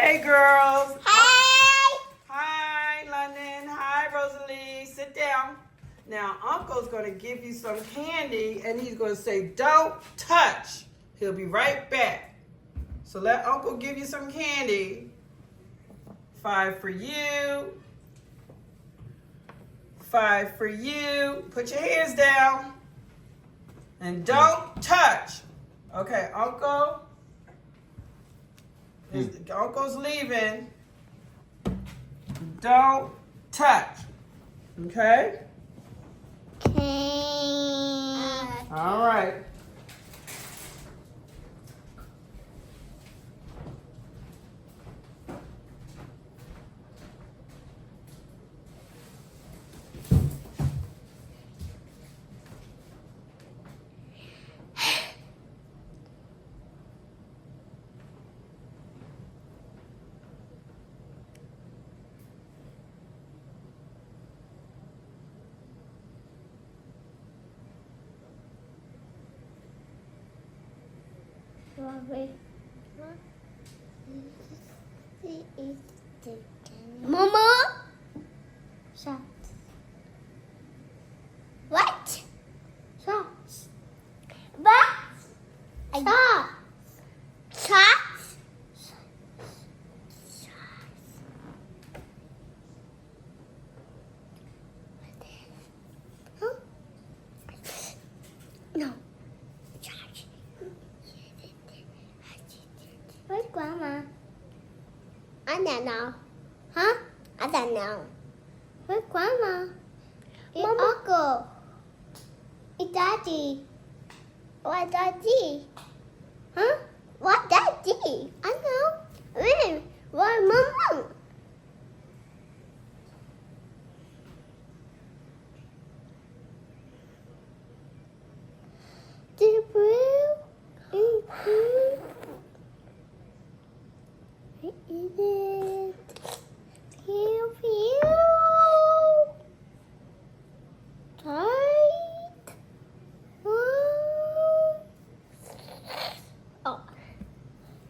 Hey, girls. Hey! Hi, London. Hi, Rosalie. Sit down. Now, Uncle's going to give you some candy, and he's going to say, don't touch. He'll be right back. So let Uncle give you some candy. 5 for you. 5 for you. Put your hands down. And don't touch. Okay, Uncle. Uncle's leaving. Don't touch. Okay? All right. Mama? Shots. What? Shots. What? Shots. Shots. Huh? No. Charge. Where's Grandma? I don't know. Huh? I don't know. Where's Grandma? It's Uncle. It's Daddy. What Daddy? Huh? What Daddy? I know. Where? What Mama? The blue is blue. What is it? Pew pew. Tight. Oh.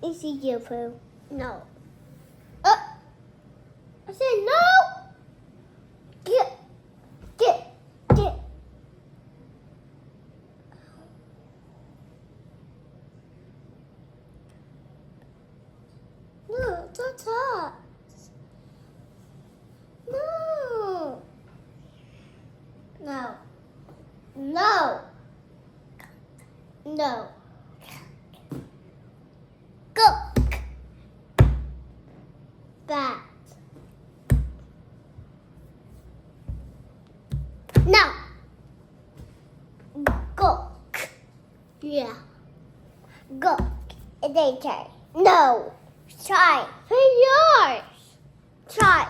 Is it your poo? No. I said no. Get. No, don't touch. No. No. No. No. Go. Bat. No. Go. Yeah. Go. Later. No. Try. For yours. Try.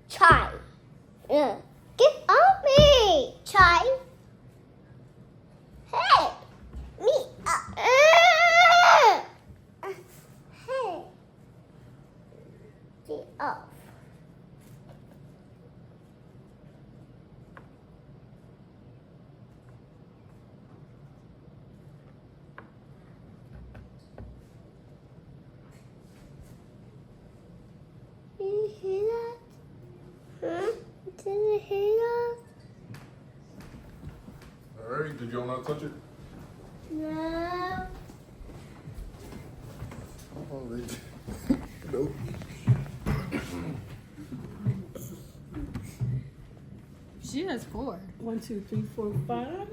Try. Yeah. Get on me. Try. Hey. Me. Hey. Get off. Did you hear that? Huh? Did you hear that? All right, did y'all not touch it? No. Oh, they did. Nope. She has 4. 1, 2, 3, 4, 5.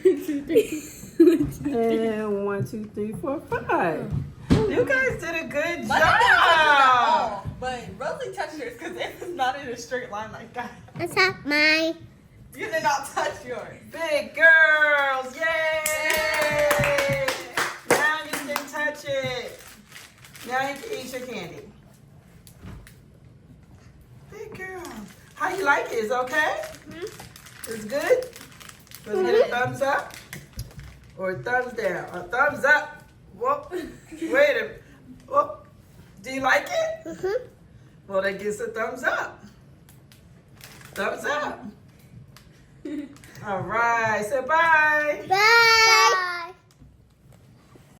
2, 3. And 1, 2, 3, 4, 5. You guys did a good But I didn't touch it at job. all. But Rosie touched yours because it was not in a straight line like that. What's that, my? You did not touch yours. Big girls, yay! Now you can touch it. Now you can eat your candy. Big girl. How you like it? Is it okay? It's good? Let's get a thumbs up or a thumbs down. A thumbs up. Whoop. Wait a minute. Whoop. Do you like it? Well, that gets a thumbs up. Thumbs up. All right. Say bye. Bye.